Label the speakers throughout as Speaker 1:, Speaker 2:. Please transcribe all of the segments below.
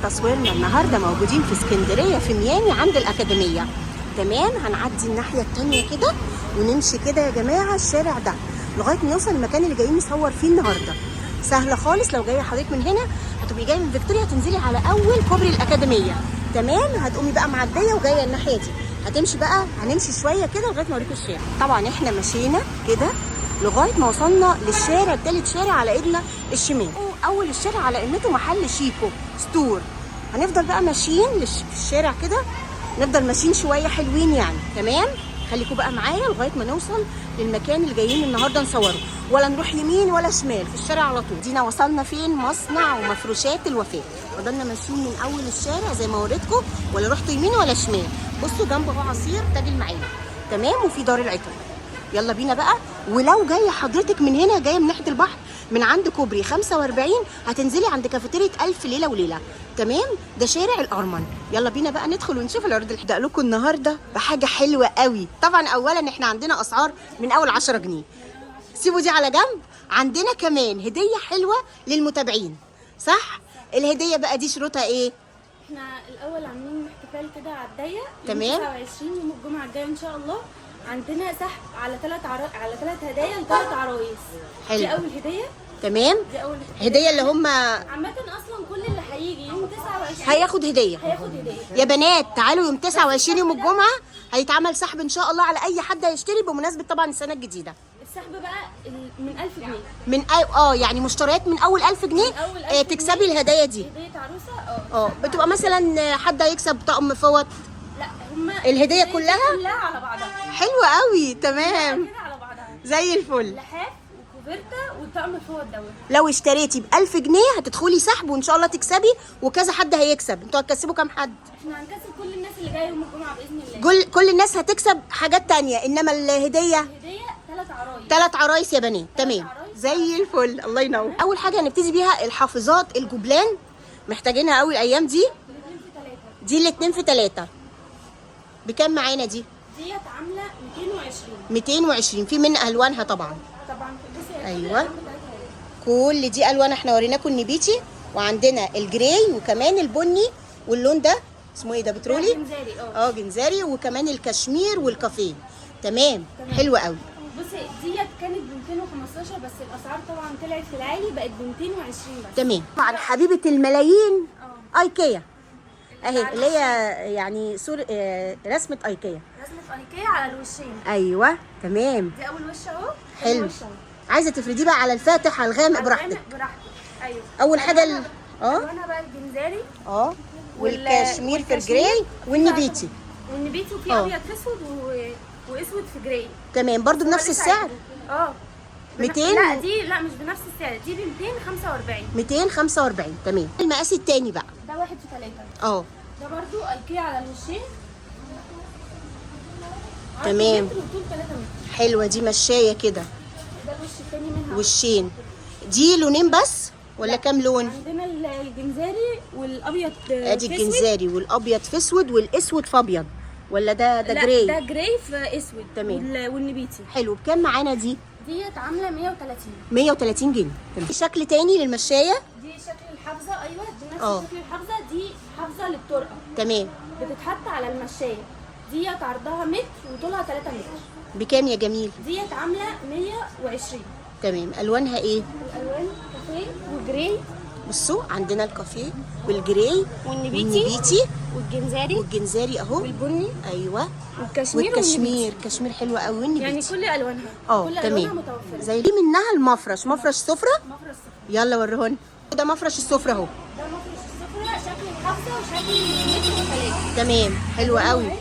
Speaker 1: تصويرنا النهارده موجودين في اسكندريه في ميامي عند الاكاديميه. تمام، هنعدي الناحيه الثانيه كده ونمشي كده يا جماعه الشارع ده لغايه ما نوصل المكان اللي جايين نصور فيه النهارده. سهله خالص، لو جايه حضرتك من هنا هتبقي جايه من فيكتوريا هتنزلي على اول كوبري الاكاديميه. تمام، هتقومي بقى معديه وجايه الناحيه دي، هتمشي بقى هنمشي شويه كده لغايه ما اوريكم الشارع. طبعا احنا مشينا كده لغايه ما وصلنا للشارع الثالث، شارع على ايدنا الشمال. اول الشارع على قمته محل شيكو ستور. هنفضل بقى ماشيين في الشارع كده، نفضل ماشيين شويه حلوين يعني. تمام، خليكم بقى معايا لغايه ما نوصل للمكان اللي جايين النهارده نصوره، ولا نروح يمين ولا شمال، في الشارع على طول. دينا وصلنا فين؟ مصنع ومفروشات الوفاء. فضلنا ماشيين من اول الشارع زي ما وريتكم، ولا رحتوا يمين ولا شمال. بصوا جنبه اهو عصير تاج المعين. تمام، وفي دار العطر. يلا بينا بقى. ولو جايه حضرتك من هنا، جايه من ناحيه البحر من عند كوبري 45، هتنزلي عند كافيتيريا ألف ليله وليله. تمام، ده شارع الارمن. يلا بينا بقى ندخل ونشوف العروض اللي هبدأ لكم النهارده بحاجه حلوه قوي. طبعا اولا احنا عندنا اسعار من اول 10 جنيه. سيبوا دي على جنب. عندنا كمان هديه حلوه للمتابعين، صح؟ الهديه بقى دي شروطها ايه؟
Speaker 2: احنا الاول عاملين احتفال كده على الضيق
Speaker 1: تمام.
Speaker 2: 29 يوم الجمعه الجايه ان شاء الله. عندنا سحب على ثلاث هدايا لثلاث عرايس.
Speaker 1: حلو.
Speaker 2: دي اول هديه.
Speaker 1: تمام،
Speaker 2: دي اول
Speaker 1: هديه اللي هم
Speaker 2: عامه اصلا كل اللي هيجي يوم 29
Speaker 1: هياخد هديه.
Speaker 2: هياخد هديه.
Speaker 1: يا بنات تعالوا يوم 29 يوم الجمعه هيتعمل سحب ان شاء الله على اي حد هيشتري بمناسبه طبعا السنه الجديده.
Speaker 2: السحب بقى من 1000 جنيه.
Speaker 1: من يعني مشتريات من اول 1000 جنيه.
Speaker 2: من أول 1000
Speaker 1: تكسبي الهدايا دي.
Speaker 2: هديه عروسه.
Speaker 1: بتبقى مثلا حد هيكسب طقم فوط.
Speaker 2: لا هم
Speaker 1: الهديه كلها
Speaker 2: على بعضها.
Speaker 1: حلوه قوي. تمام،
Speaker 2: كده على بعضها
Speaker 1: زي الفل.
Speaker 2: لحاف وكوفرتا والطقم الفوط دوت.
Speaker 1: لو اشتريتي ب 1000 جنيه هتدخلي سحب وان شاء الله تكسبي، وكذا حد هيكسب. انتوا هتكسبوا كام حد؟
Speaker 2: احنا هنكسب كل الناس اللي جايه يوم الجمعه باذن الله.
Speaker 1: كل الناس هتكسب حاجات تانية، انما الهديه
Speaker 2: هديه 3 عرايس.
Speaker 1: 3 عرايس يا بنات. تمام،
Speaker 2: عرايس.
Speaker 1: زي الفل. الله ينور. اول حاجه هنبتدي بيها الحافظات الجبلان، محتاجينها قوي الايام دي. دي الاتنين في 3 بكام معانا دي؟
Speaker 2: ديت عامله 220.
Speaker 1: 220. في من الوانها طبعا.
Speaker 2: طبعا بصي
Speaker 1: ايوه، كل دي الوان. احنا وريناكم النبيتي، وعندنا الجراي وكمان البني، واللون ده اسمه ايه ده؟ بترولي.
Speaker 2: جنزاري.
Speaker 1: جنزاري، وكمان الكشمير والكافيه. تمام. حلوه قوي.
Speaker 2: بصي ديت كانت ب 215 بس الاسعار طبعا طلعت في العالي بقت ب 220 بس.
Speaker 1: تمام. طبعا حبيبه الملايين ايكيا اهي، اللي هي يعني رسمه ايكيا.
Speaker 2: رسمه ايكيا على الوشين.
Speaker 1: ايوه تمام.
Speaker 2: دي اول وش اهو.
Speaker 1: حلو. عايزه تفرديه بقى على الفاتح على الغامق براحتك.
Speaker 2: ايوه.
Speaker 1: اول حاجه
Speaker 2: وانا بقى الجنزاري.
Speaker 1: والكاشمير في الجراي والنبيتي.
Speaker 2: والنبيتي وفي ابيض في اسود واسود في جراي.
Speaker 1: تمام، برضو بنفس السعر. 200.
Speaker 2: لا دي لا مش بنفس السعر، دي ب 245.
Speaker 1: 245. تمام. المقاس التاني بقى
Speaker 2: ده 1 في 3. ده برضو ايكيا على الوشين.
Speaker 1: تمام.
Speaker 2: متر وطول 3 متر.
Speaker 1: حلوه دي، مشايه كده.
Speaker 2: ده الوش التاني منها.
Speaker 1: وشين. دي لونين بس ولا كام لون؟
Speaker 2: عندنا الجنزاري والابيض
Speaker 1: ادي الجنزاري والابيض في اسود والاسود في ابيض، ولا ده جراي؟
Speaker 2: ده جراي في اسود.
Speaker 1: تمام.
Speaker 2: والنبيتي.
Speaker 1: حلو. بكام معانا دي؟
Speaker 2: ديت عامله 130.
Speaker 1: 130 جنيه. تمام. شكل تاني للمشايه.
Speaker 2: دي شكل الحافظه. ايوه دي
Speaker 1: اه.
Speaker 2: نفس شكل الحافظه. دي حافظه للطرقه.
Speaker 1: تمام.
Speaker 2: بتتحط على المشايه. ديت عرضها متر وطولها 3 متر.
Speaker 1: بكام يا جميل؟
Speaker 2: ديت عامله 120.
Speaker 1: تمام. الوانها ايه؟
Speaker 2: الالوان كافيه وجراي.
Speaker 1: بصوا عندنا الكافيه والجراي
Speaker 2: والنبيتي
Speaker 1: والجنزاري اهو.
Speaker 2: والبني.
Speaker 1: ايوه.
Speaker 2: والكشمير.
Speaker 1: كشمير حلوه قوي. والنبيتي
Speaker 2: يعني كل الوانها. كل
Speaker 1: تمام.
Speaker 2: الوانها متوفره.
Speaker 1: زي دي منها المفرش، مفرش سفره.
Speaker 2: مفرش السفره.
Speaker 1: يلا وريهن. ده مفرش السفره اهو.
Speaker 2: ده مفرش السفره شكل الحافظه وشكل المتر وثلاثه.
Speaker 1: تمام. حلوه قوي.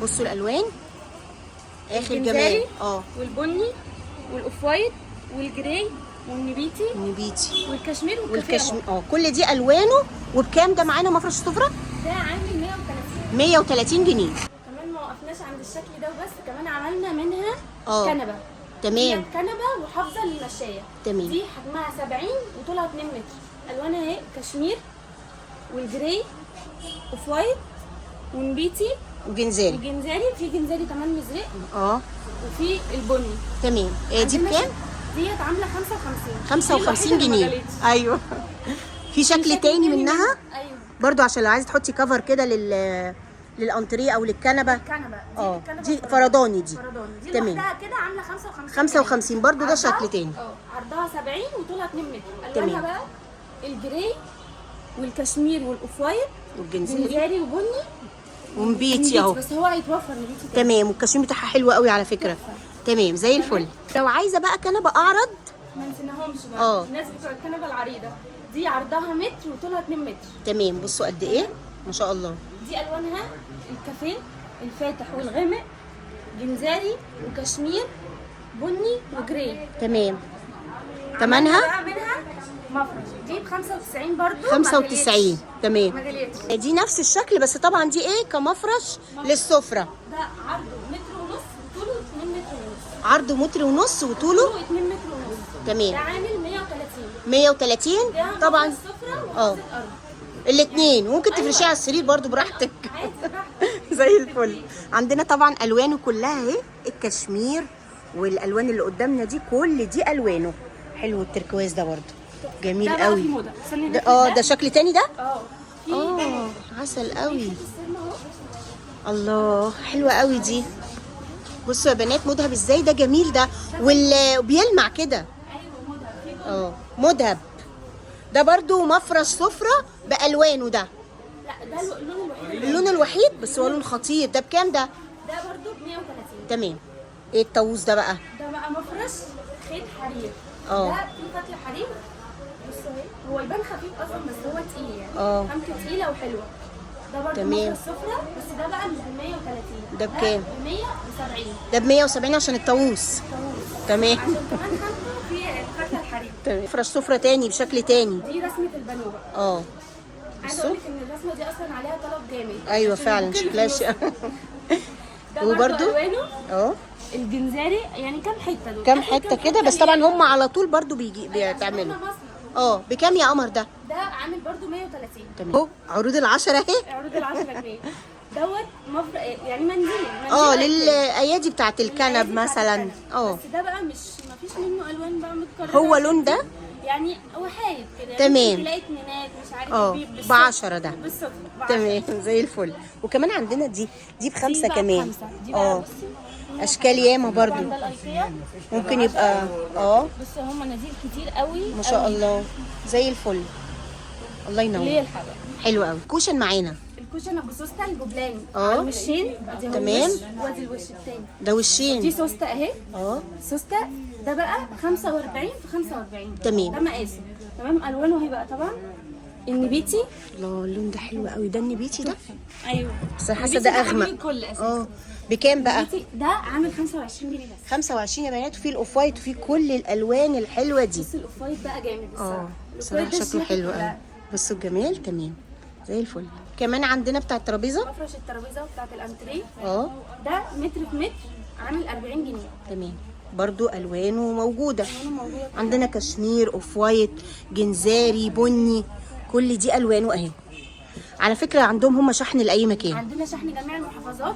Speaker 1: بصوا الالوان اخر جمال.
Speaker 2: والبني والاوف وايت والجراي والنبيتي والكشمير
Speaker 1: والكشمير. كل دي الوانه. وبكام ده معانا مفرش السفره؟
Speaker 2: ده عامل 130.
Speaker 1: 130 جنيه.
Speaker 2: كمان ما وقفناش عند الشكل ده وبس، كمان عملنا منها كنبه.
Speaker 1: تمام.
Speaker 2: هي كنبه وحافظه للمشايه.
Speaker 1: تمام.
Speaker 2: دي حجمها 70 وطولها 2 متر. الوانها اهي كشمير والجراي اوف وايت ونبيتي
Speaker 1: وجنزاري.
Speaker 2: في جنزاري كمان مزرق. وفي البني.
Speaker 1: تمام. دي بكام؟
Speaker 2: ديت عامله 55
Speaker 1: جنيه. ايوه. في شكل تاني منها.
Speaker 2: ايوه
Speaker 1: برضو عشان لو عايزه تحطي كفر كده للانتريه او للكنبه.
Speaker 2: الكنبه
Speaker 1: دي فرداني دي.
Speaker 2: دي
Speaker 1: تمام.
Speaker 2: لوحدها كده عامله 55
Speaker 1: 55 برضو ده شكل تاني.
Speaker 2: عرضها 70 وطولها 2 متر.
Speaker 1: تمام.
Speaker 2: الوانها بقى الجراي والكشمير والاوف وايت
Speaker 1: والجنزيري
Speaker 2: جنزاري وبني
Speaker 1: ومبيتي اهو.
Speaker 2: بس هو هيتوفر نبيتي تاني.
Speaker 1: تمام. والكشمير بتاعها حلو قوي على فكره. تمام زي الفل. لو عايزه بقى كنبه اعرض
Speaker 2: ما نسيناهمش بقى الناس بتوع الكنبه العريضه دي عرضها متر وطولها 2 متر.
Speaker 1: تمام. بصوا قد ايه ما شاء الله.
Speaker 2: دي الوانها الكافيه الفاتح والغامق جنزاري وكشمير بني وجراي.
Speaker 1: تمام. تمنها
Speaker 2: بقى منها مفرش دي ب 95 برضو.
Speaker 1: 95. تمام.
Speaker 2: ما غليتش.
Speaker 1: دي نفس الشكل بس طبعا دي ايه كمفرش للسفره.
Speaker 2: ده عرضه متر ونص وطوله 2 متر ونص.
Speaker 1: عرضه متر ونص وطوله
Speaker 2: طوله 2 متر ونص.
Speaker 1: تمام.
Speaker 2: ده عامل 130.
Speaker 1: 130
Speaker 2: ده
Speaker 1: طبعا.
Speaker 2: السفره
Speaker 1: اه.
Speaker 2: وحوض الارض
Speaker 1: الاثنين ممكن تفرشيه على السرير برضو براحتك.
Speaker 2: عادي براحتك.
Speaker 1: زي الفل. عندنا طبعا الوانه كلها اهي الكشمير والالوان اللي قدامنا دي كل دي الوانه حلو. التركواز ده برضو جميل
Speaker 2: ده بقى
Speaker 1: قوي.
Speaker 2: في موضه. استني
Speaker 1: ده شكل تاني ده.
Speaker 2: في
Speaker 1: عسل قوي.
Speaker 2: السلم اهو.
Speaker 1: الله حلوه قوي دي. بصوا يا بنات مذهب ازاي ده جميل ده وبيلمع كده.
Speaker 2: ايوه
Speaker 1: مذهب. ده برضو مفرش سفره بالوانه ده.
Speaker 2: لا ده اللون الوحيد.
Speaker 1: اللون الوحيد بس هو لون خطير. ده بكام ده؟
Speaker 2: ده برضو ب 130.
Speaker 1: تمام. ايه الطاووس ده بقى؟
Speaker 2: ده بقى مفرش خيط حرير.
Speaker 1: اه.
Speaker 2: ده فيه فتله حرير. بص اهي هو يبان خفيف اصلا بس هو تقيل يعني.
Speaker 1: اه.
Speaker 2: خامته تقيله وحلوه. ده برضو
Speaker 1: تمام.
Speaker 2: مفرش سفره بس ده بقى مش ب 130.
Speaker 1: ده بكام؟
Speaker 2: ب 170.
Speaker 1: ده ب 170 عشان الطاووس. تمام.
Speaker 2: عشان كمان خامته فيه الفتله الحرير.
Speaker 1: تمام. مفرش سفره تاني بشكل تاني.
Speaker 2: دي رسمه البانوه.
Speaker 1: اه.
Speaker 2: عايزه اقول لك ان الرسمه دي اصلا عليها طلب جامد.
Speaker 1: ايوه
Speaker 2: عشان
Speaker 1: فعلا
Speaker 2: ممكن
Speaker 1: شكلها
Speaker 2: فلوس. ده
Speaker 1: وبرضو
Speaker 2: الوانه
Speaker 1: اه
Speaker 2: الجنزاري يعني كام حته دول؟
Speaker 1: كام حته كده بس طبعا هم على طول برضو
Speaker 2: بيعملوا.
Speaker 1: بيتعملوا. بكام يا قمر ده؟
Speaker 2: ده عامل برضو 130.
Speaker 1: تمام. اهو عروض ال10 اهي.
Speaker 2: عروض ال 10 جنيه دوت يعني منديل
Speaker 1: للايادي بتاعت الكنب مثلا.
Speaker 2: بس ده بقى مش مفيش منه الوان بقى متكرره.
Speaker 1: هو لون ده
Speaker 2: يعني وحايد كده.
Speaker 1: تمام.
Speaker 2: يعني تلاقي اتنينات مش عارف
Speaker 1: ب10 ده.
Speaker 2: بالصدفه
Speaker 1: تمام زي الفل. وكمان عندنا دي ب5
Speaker 2: بقى
Speaker 1: كمان.
Speaker 2: دي بقى
Speaker 1: اشكال ياما برضو.
Speaker 2: ده الايكيا
Speaker 1: ممكن يبقى
Speaker 2: بص هم مناديل كتير قوي
Speaker 1: ما شاء الله زي الفل. الله
Speaker 2: اللي هي
Speaker 1: ينور.
Speaker 2: الحاجه
Speaker 1: حلو قوي. كوشن معانا.
Speaker 2: الكوشن ابو سوسته الجبلاني.
Speaker 1: اه.
Speaker 2: على الوشين ادي هو
Speaker 1: تمام.
Speaker 2: وش وادي الوش التاني.
Speaker 1: ده
Speaker 2: دي
Speaker 1: وشين.
Speaker 2: سوسته اهي. سوسته ده بقى 45 في 45.
Speaker 1: تمام.
Speaker 2: ده مقاسه. تمام. الوانه اهي بقى طبعا النبيتي.
Speaker 1: الله اللون ده حلو قوي. ده النبيتي ده.
Speaker 2: ايوه
Speaker 1: بس أنا حاسه ده اغمق.
Speaker 2: كل اساسا.
Speaker 1: بكام بقى؟
Speaker 2: النبيتي ده عامل 25 جنيه بس.
Speaker 1: 25 يا بنات. وفيه الاوف وايت وفيه كل الالوان الحلوه دي.
Speaker 2: بص الاوف وايت بقى جامد الصراحه.
Speaker 1: بصراحه شكله حلو قوي. بصوا الجمال. تمام زي الفل. كمان عندنا بتاع الترابيزه.
Speaker 2: مفرش الترابيزه بتاعت الانتريه.
Speaker 1: ده
Speaker 2: متر في متر عامل 40 جنيه.
Speaker 1: تمام. برضو الوانه موجوده.
Speaker 2: موجوده.
Speaker 1: عندنا كشمير اوف وايت جنزاري بني كل دي الوانه اهي. على فكره عندهم هم شحن لاي مكان.
Speaker 2: عندنا شحن جميع المحافظات.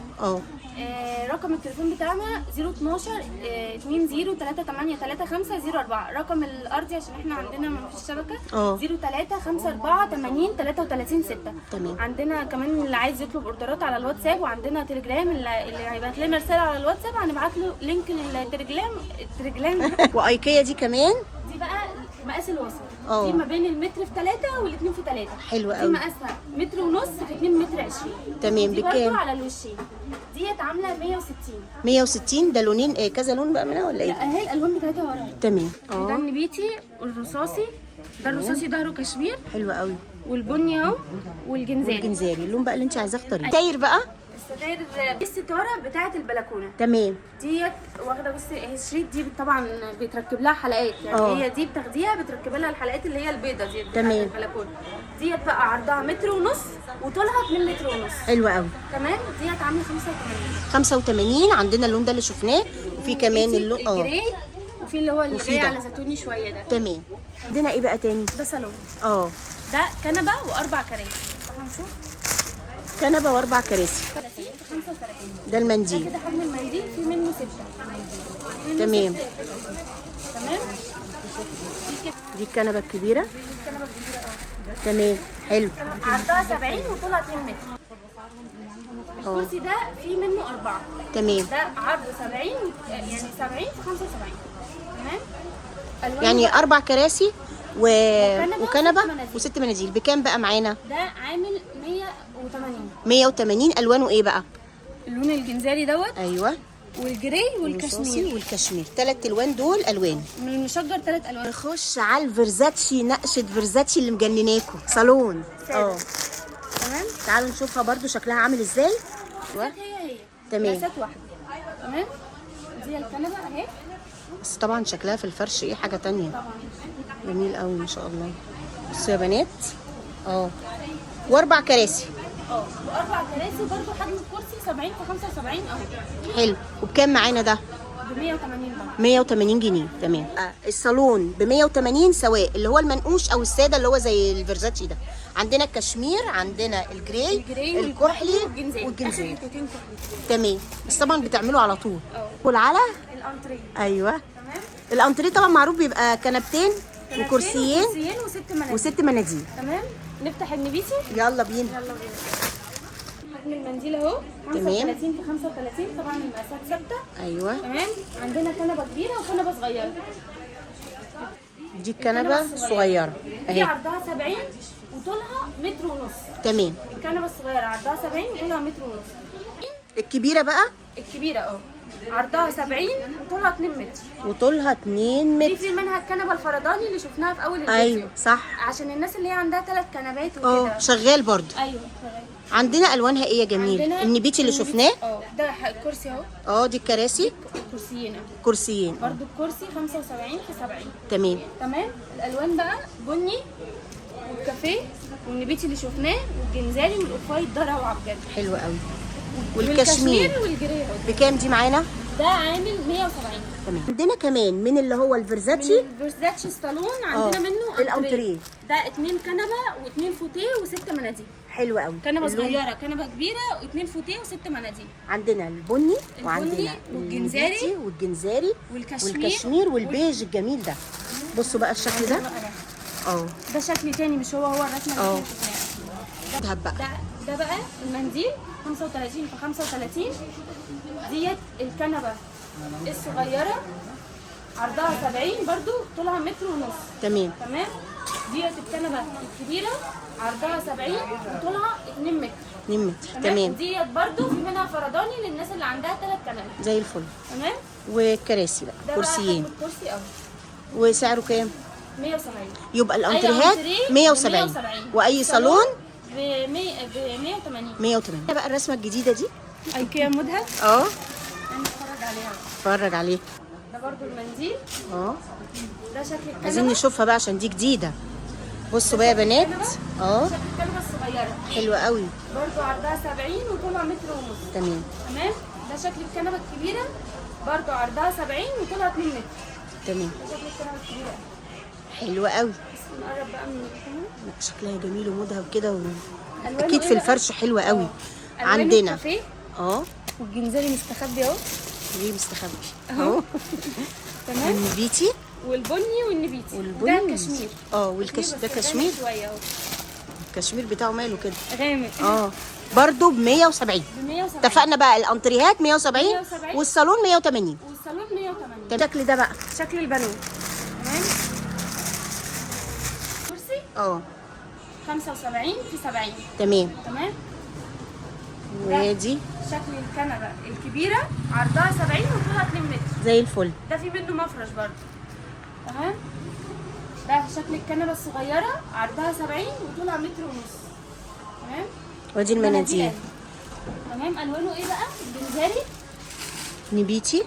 Speaker 2: رقم التليفون بتاعنا 012 20 3835 04. رقم الارضي عشان احنا عندنا ما فيش شبكه 03 54 80 33 6.
Speaker 1: تمام.
Speaker 2: عندنا كمان اللي عايز يطلب اوردرات على الواتساب. وعندنا تليجرام اللي هيبعت لنا رساله على الواتساب هنبعت له لينك التليجرام.
Speaker 1: وايكيا دي كمان.
Speaker 2: دي بقى مقاس الوسط.
Speaker 1: اه.
Speaker 2: دي ما بين المتر في 3 والاتنين في 3.
Speaker 1: حلوه
Speaker 2: دي
Speaker 1: قوي.
Speaker 2: مقاسها متر ونص في 2 متر 20.
Speaker 1: تمام.
Speaker 2: دي
Speaker 1: بكام؟
Speaker 2: برضو على الوشين. ديت عامله 160.
Speaker 1: 160. ده لونين كذا لون بقى منها ولا ايه؟
Speaker 2: لا اهي الالوان بتاعتها ورا.
Speaker 1: تمام.
Speaker 2: ده النبيتي والرصاصي. ده الرصاصي ظهره كشمير.
Speaker 1: حلو قوي.
Speaker 2: والبني اهو والجنزاري.
Speaker 1: الجنزاري اللون بقى اللي انت عايزاه اختاريه. ستاير بقى.
Speaker 2: الستاير دي الستاره بتاعه البلكونه.
Speaker 1: تمام.
Speaker 2: ديت واخده بصي اهي الشريط. دي طبعا بيتركب لها حلقات يعني. هي دي بتاخديها بتركب لها الحلقات اللي هي البيضه دي بتاعت
Speaker 1: تمام.
Speaker 2: البلكونه. ديت بقى عرضها متر ونص وطولها 2 متر ونص.
Speaker 1: حلو قوي.
Speaker 2: تمام. ديت عامله 85.
Speaker 1: 85. عندنا اللون ده اللي شفناه وفي كمان اللون
Speaker 2: الجراي وفي اللي هو الجراي على زيتوني شويه ده.
Speaker 1: تمام. عندنا ايه بقى تاني؟
Speaker 2: ده صالون.
Speaker 1: ده
Speaker 2: كنبه واربع كراسي. هنشوف
Speaker 1: كنبه واربع كراسي.
Speaker 2: 30 في 35.
Speaker 1: ده المنديل.
Speaker 2: كده حجم المنديل في منه 6.
Speaker 1: تمام.
Speaker 2: تمام.
Speaker 1: دي الكنبه الكبيره.
Speaker 2: الكنبه الكبيره
Speaker 1: تمام حلو.
Speaker 2: عرضها 70 وطولها 2 متر. الكرسي ده فيه منه 4.
Speaker 1: تمام.
Speaker 2: ده عرضه 70 يعني 70 في 75. تمام. ألوانه
Speaker 1: يعني
Speaker 2: بقى
Speaker 1: 4 كراسي وكنبه
Speaker 2: وست
Speaker 1: وست مناديل. بكام بقى معانا؟
Speaker 2: ده عامل 180.
Speaker 1: 180. الوانه ايه بقى؟
Speaker 2: اللون الجنزاري دوت،
Speaker 1: ايوه،
Speaker 2: والجري
Speaker 1: الرصاصي
Speaker 2: والكشمير.
Speaker 1: والكشمير. 3 الوان دول الوان.
Speaker 2: من المشجر 3 الوان.
Speaker 1: نخش على الفيرزاتشي، نقشه فيرزاتشي اللي مجنناكوا صالون.
Speaker 2: تمام.
Speaker 1: تعالوا نشوفها برضو شكلها عامل ازاي.
Speaker 2: هي
Speaker 1: تمام.
Speaker 2: مقاسات واحده. تمام. دي الكنبه اهي.
Speaker 1: بس طبعا شكلها في الفرش ايه حاجه تانية.
Speaker 2: طبعا
Speaker 1: جميل قوي ما شاء الله. بصوا يا بنات. و4 كراسي.
Speaker 2: و4 كراسي برضو. حجم الكرسي 70 في 75 اهو.
Speaker 1: حلو. وبكام معانا ده؟
Speaker 2: ب 180 برضو.
Speaker 1: 180 جنيه. تمام. الصالون ب 180 سواء اللي هو المنقوش او الساده اللي هو زي الفيرزاتشي ده. عندنا الكشمير، عندنا الجراي الكحلي والجنزير. تمام. بس طبعا بتعمله على طول. والعلى
Speaker 2: الانتريه.
Speaker 1: ايوه.
Speaker 2: تمام.
Speaker 1: الانتريه طبعا معروف بيبقى كنبتين وكرسيين
Speaker 2: وست مناديل.
Speaker 1: تمام.
Speaker 2: تمام. نفتح النبيتي.
Speaker 1: يلا بينا.
Speaker 2: حجم المنديل اهو 35 في 35. طبعا المقاسات ثابته.
Speaker 1: ايوه.
Speaker 2: تمام. عندنا كنبه كبيره وكنبه صغيره.
Speaker 1: دي الكنبه صغيره
Speaker 2: دي
Speaker 1: اهي.
Speaker 2: عرضها 70 وطولها متر ونص.
Speaker 1: تمام.
Speaker 2: الكنبه الصغيره عرضها 70 وطولها متر ونص.
Speaker 1: الكبيره بقى
Speaker 2: الكبيره عرضها 70 وطولها 2 متر.
Speaker 1: وطولها 2
Speaker 2: دي
Speaker 1: متر.
Speaker 2: في منها الكنبه الفرداني اللي شفناها في اول الفيديو.
Speaker 1: ايوه صح.
Speaker 2: عشان الناس اللي هي عندها 3 كنبات وكده.
Speaker 1: شغال برضو.
Speaker 2: ايوه.
Speaker 1: عندنا الوانها ايه يا جميل؟ النبيتي اللي شفناه.
Speaker 2: ده الكرسي اهو.
Speaker 1: دي الكراسي.
Speaker 2: كرسيين
Speaker 1: كرسيين.
Speaker 2: برضو الكرسي 75 في 70.
Speaker 1: تمام.
Speaker 2: تمام. الالوان بقى بني والكافيه والنبيتي اللي شفناه والجنزاري والاوفايت. ده روعه بجد.
Speaker 1: حلو قوي.
Speaker 2: والكشمير والجري اهو.
Speaker 1: بكام دي معانا؟
Speaker 2: ده عامل 170.
Speaker 1: تمام. عندنا كمان من اللي هو الفيرزاتشي.
Speaker 2: الفيرزاتشي صالون عندنا منه
Speaker 1: الانتريه.
Speaker 2: ده 2 كنبه و2 فوتيه و6 مناديل.
Speaker 1: حلو قوي.
Speaker 2: كنبه صغيره كنبه كبيره و2 فوتيه و6 مناديل.
Speaker 1: عندنا البني وعندنا
Speaker 2: والجنزاري
Speaker 1: والجنزاري
Speaker 2: والكشمير
Speaker 1: والبيج الجميل ده. بصوا بقى الشكل ده.
Speaker 2: ده شكل تاني مش هو الرسمه اللي احنا شفناها.
Speaker 1: ده بقى
Speaker 2: ده بقى المنديل 35 في 35. ديت الكنبه الصغيره عرضها 70 برضو طولها متر ونص.
Speaker 1: تمام.
Speaker 2: ديت الكنبه الكبيره عرضها 70 وطولها 2 متر.
Speaker 1: 2 متر. تمام.
Speaker 2: ديت برضو في منها فرداني للناس اللي عندها 3 كنبات
Speaker 1: زي الفل.
Speaker 2: تمام.
Speaker 1: والكراسي بقى
Speaker 2: ده
Speaker 1: كرسيين.
Speaker 2: بقى الكرسي
Speaker 1: وسعره كام؟
Speaker 2: 170.
Speaker 1: يبقى الانتريهات 170 واي صالون
Speaker 2: ب 180.
Speaker 1: 180. بقى الرسمه الجديده دي
Speaker 2: ايكيا مودها.
Speaker 1: نتفرج
Speaker 2: عليها.
Speaker 1: اتفرج عليه.
Speaker 2: ده برضو المنديل. ده شكل الكنبه.
Speaker 1: عايزين نشوفها بقى عشان دي جديده. بصوا بقى يا بنات.
Speaker 2: شكل الكنبه الصغيره.
Speaker 1: حلوه قوي.
Speaker 2: برضو عرضها 70 وطولها متر ونص.
Speaker 1: تمام.
Speaker 2: ده شكل الكنبه الكبيره برضو عرضها 70 وطولها 2 متر.
Speaker 1: تمام.
Speaker 2: ده شكل الكنبه الكبيره.
Speaker 1: حلوه قوي.
Speaker 2: نقرب بقى من الكنبه.
Speaker 1: شكلها جميل ومذهب كده
Speaker 2: اكيد
Speaker 1: في الفرش حلوه قوي. عندنا
Speaker 2: والجنزاري مستخبي اهو.
Speaker 1: ليه مستخبي اهو.
Speaker 2: تمام.
Speaker 1: النبيتي
Speaker 2: والبني والنبيتي.
Speaker 1: والبني
Speaker 2: ده كشمير.
Speaker 1: ده كشمير. الكشمير بتاعه ماله كده
Speaker 2: غامق.
Speaker 1: برضه ب 170. اتفقنا بقى الانتريهات 170 والصالون 180.
Speaker 2: والصالون 180.
Speaker 1: الشكل ده بقى
Speaker 2: شكل البانيو. تمام. كرسي 75 في 70.
Speaker 1: تمام.
Speaker 2: ودي شكل الكنبه الكبيره عرضها 70 وطولها 2 متر.
Speaker 1: زي الفل.
Speaker 2: ده في منه مفرش برضه. تمام. ده شكل الكنبه الصغيره عرضها 70 وطولها متر ونص. تمام.
Speaker 1: ودي المناديل.
Speaker 2: تمام. الوانه ايه بقى؟ الجنزاري
Speaker 1: نبيتي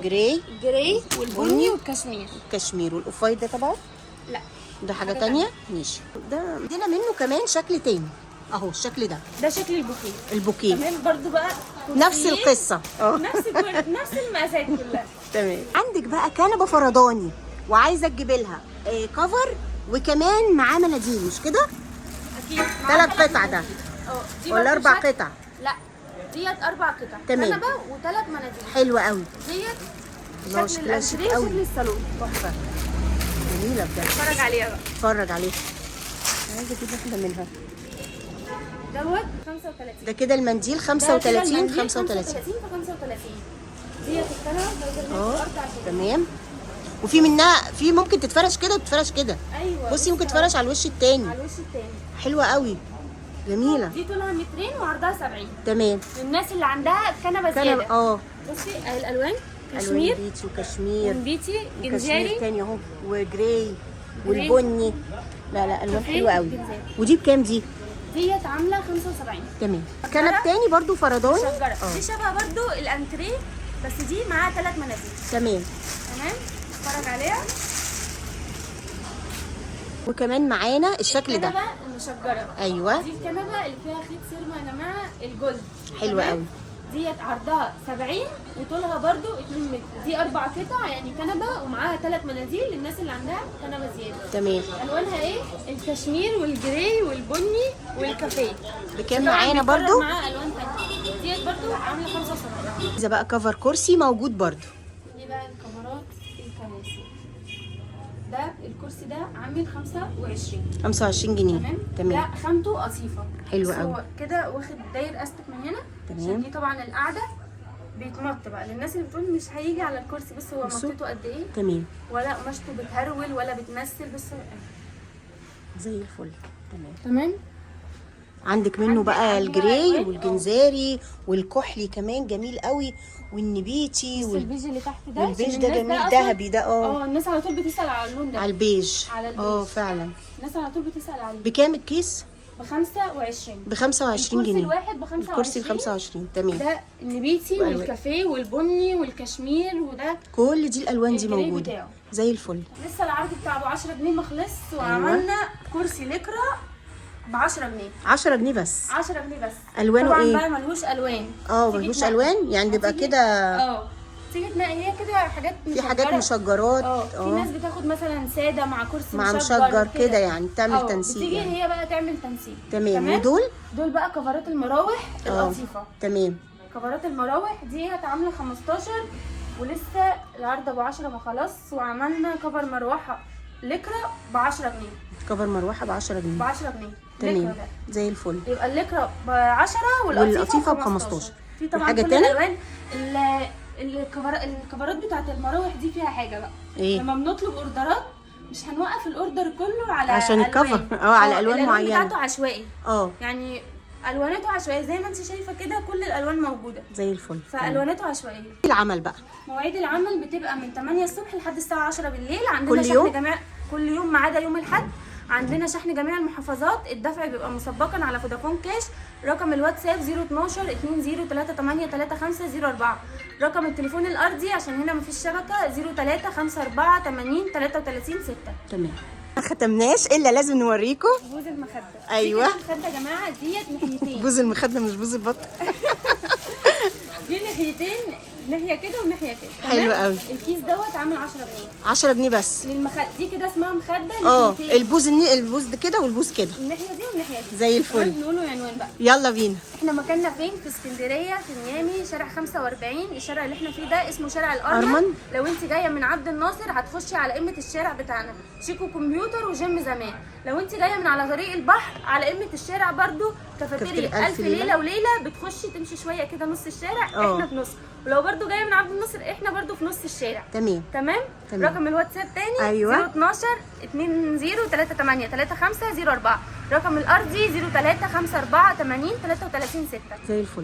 Speaker 1: جراي
Speaker 2: والبني والكشمير.
Speaker 1: الكشمير والاوفايت ده طبعا
Speaker 2: لا
Speaker 1: ده حاجه تانية. ماشي. ده عندنا منه كمان شكل تاني اهو. الشكل ده
Speaker 2: شكل البوكيه. تمام. برضو بقى
Speaker 1: نفس القصه.
Speaker 2: نفس المقاسات كلها.
Speaker 1: تمام. عندك بقى كنبه فرداني وعايزه تجيب لها كفر وكمان معاه مناديل مش كده؟
Speaker 2: اكيد.
Speaker 1: 3 قطع ده ولا 4 قطع؟
Speaker 2: لا ديت 4 قطع.
Speaker 1: تمام.
Speaker 2: كنبه و3 مناديل.
Speaker 1: حلوه قوي.
Speaker 2: ديت شكل الانتريه وشكل الصالون.
Speaker 1: تحفه جميله بجد.
Speaker 2: اتفرج عليها بقى.
Speaker 1: اتفرج عليها. عايزه اجيب واحده منها.
Speaker 2: دوت 35.
Speaker 1: ده كده المنديل
Speaker 2: ده
Speaker 1: 35
Speaker 2: كده
Speaker 1: 35.
Speaker 2: 35 في 35. ديت الكنبه
Speaker 1: تمام. وفي منها في ممكن تتفرش كده وتتفرش كده.
Speaker 2: ايوه
Speaker 1: بصي ممكن تتفرش على الوش التاني.
Speaker 2: على الوش التاني.
Speaker 1: حلوه قوي، جميله.
Speaker 2: دي طولها مترين وعرضها 70.
Speaker 1: تمام.
Speaker 2: الناس اللي عندها كنبه زياده. بصي اهي الالوان كشمير،
Speaker 1: الوان بيتي وكشمير
Speaker 2: بيتي
Speaker 1: وكشمير
Speaker 2: جنزاري
Speaker 1: تاني اهو، وجراي والبني. لا الوان حلوه قوي.
Speaker 2: جنزاري.
Speaker 1: ودي بكام دي؟
Speaker 2: ديت عامله 75.
Speaker 1: تمام. كنب تاني برضو فرداني.
Speaker 2: شجره. دي شبه برضو الانتريه بس دي معاها 3 مناديل.
Speaker 1: تمام.
Speaker 2: تمام. اتفرج عليها.
Speaker 1: وكمان معانا الشكل ده.
Speaker 2: الكنبه المشجره.
Speaker 1: ايوه.
Speaker 2: دي الكنبه اللي فيها خيط سيرما يا جماعه الجولد.
Speaker 1: حلوه قوي.
Speaker 2: ديت عرضها 70 وطولها برضو 2 متر. دي 4 قطع يعني كنبه ومعاها 3 مناديل للناس اللي عندها كنبه زياده.
Speaker 1: تمام.
Speaker 2: الوانها ايه؟ الكشمير والجراي والبني والكافيه.
Speaker 1: بكام معانا برضو؟
Speaker 2: معاها الوان ثانيه. ديت برضو عامله 75.
Speaker 1: اذا بقى كفر كرسي موجود برضو.
Speaker 2: دي بقى الكاميرات الكراسي. ده الكرسي ده عامل
Speaker 1: 25 جنيه.
Speaker 2: تمام. ده خامته قصيفه.
Speaker 1: حلو قوي.
Speaker 2: هو كده واخد داير استك من هنا.
Speaker 1: تمام.
Speaker 2: عشان دي طبعا القعده بيتمط بقى للناس اللي بتقول مش هيجي على الكرسي. بس هو مطته قد ايه.
Speaker 1: تمام.
Speaker 2: ولا قماشته بتهرول ولا بتمثل. بس
Speaker 1: زي الفل.
Speaker 2: تمام.
Speaker 1: عندك منه بقى الجراي والجنزاري والكحلي كمان جميل قوي، والنبيتي
Speaker 2: البيج اللي تحت ده
Speaker 1: والبيج ده جميل ذهبي ده.
Speaker 2: الناس على طول بتسال على اللون ده.
Speaker 1: على البيج. فعلا.
Speaker 2: الناس على طول بتسال عليه.
Speaker 1: بكام الكيس؟
Speaker 2: ب 25.
Speaker 1: ب 25 جنيه.
Speaker 2: الكرسي الواحد ب 25.
Speaker 1: الكرسي ب 25. تمام.
Speaker 2: ده النبيتي والكافيه والبني والكشمير وده
Speaker 1: كل دي الالوان دي
Speaker 2: الجراي
Speaker 1: موجوده
Speaker 2: بتاعه.
Speaker 1: زي الفل.
Speaker 2: لسه العرض بتاعه ب 10 جنيه ما خلص. وعملنا كرسي لكرة ب 10 جنيه.
Speaker 1: 10 جنيه بس.
Speaker 2: 10 جنيه بس.
Speaker 1: الوانه
Speaker 2: طبعا
Speaker 1: ايه؟
Speaker 2: بقى ملوش الوان.
Speaker 1: ملوش الوان يعني بيبقى كده.
Speaker 2: تيجي تلاقي هي كده حاجات
Speaker 1: في حاجات مشجرات.
Speaker 2: في ناس بتاخد مثلا ساده مع كرسي
Speaker 1: مع مشجر كده يعني تعمل تنسيق.
Speaker 2: بتيجي
Speaker 1: يعني.
Speaker 2: هي بقى تعمل تنسيق.
Speaker 1: تمام. دول
Speaker 2: بقى كفرات المراوح القطيفه.
Speaker 1: تمام.
Speaker 2: كفرات المراوح دي عامله 15 ولسه العرض ب 10 ما خلاص. وعملنا كفر مروحه لكرة ب 10 جنيه.
Speaker 1: كفر مروحه ب 10 جنيه.
Speaker 2: ب 10 جنيه.
Speaker 1: تمام. زي الفل.
Speaker 2: يبقى اللكرة ب 10
Speaker 1: والقطيفه ب 15.
Speaker 2: في طبعا
Speaker 1: حاجه
Speaker 2: كل
Speaker 1: تانية؟
Speaker 2: الالوان. الكفرات بتاعت المراوح دي فيها حاجه بقى.
Speaker 1: ايه؟
Speaker 2: لما بنطلب اوردرات مش هنوقف الاوردر كله على
Speaker 1: عشان الكفر. على الوان معينه.
Speaker 2: الالوان بتاعته عشوائي.
Speaker 1: يعني
Speaker 2: الواناته عشوائيه زي ما انت شايفه كده. كل الالوان موجوده
Speaker 1: زي الفل.
Speaker 2: فالواناته عشوائيه.
Speaker 1: العمل بقى
Speaker 2: مواعيد العمل بتبقى من 8 الصبح لحد الساعه 10 بالليل. عندنا
Speaker 1: كل يوم؟
Speaker 2: شحن جميع كل يوم ما عدا يوم الاحد. عندنا شحن جميع المحافظات. الدفع بيبقى مسبقا على فودافون كاش. رقم الواتساب 012 20383504. رقم التليفون الارضي عشان هنا مفيش شبكه 0354803336.
Speaker 1: تمام. ما ختمناش الا لازم نوريكم
Speaker 2: بوز المخده.
Speaker 1: ايوه
Speaker 2: المخده يا جماعه ديت ناحيتين.
Speaker 1: بوز المخده مش بوز البط.
Speaker 2: دي ناحيتين ناحيه كده وناحيه كده.
Speaker 1: حلو قوي.
Speaker 2: الكيس دوت عامل 10 جنيه.
Speaker 1: 10 جنيه بس
Speaker 2: للمخده دي كده اسمها مخده.
Speaker 1: البوز ده كده والبوز كده.
Speaker 2: الناحيه دي والناحيه دي
Speaker 1: زي الفل.
Speaker 2: نقوله عنوان بقى.
Speaker 1: يلا بينا.
Speaker 2: احنا مكاننا فين؟ في اسكندريه في ميامي شارع 45. الشارع اللي احنا فيه ده اسمه شارع الارمن. لو انت جايه من عبد الناصر هتخشي على قمه الشارع بتاعنا شيكو كمبيوتر وجيم زمان. لو انت جايه من على طريق البحر على قمه الشارع برضو كافيتيريا الف ليله وليله. بتخشي تمشي شويه كده نص الشارع. احنا في نص. ولو برضو جايه من عبد الناصر احنا برضو في نص الشارع.
Speaker 1: تمام.
Speaker 2: رقم الواتساب تاني 012 20383504. رقم الارضي 0354803336.
Speaker 1: زي الفل.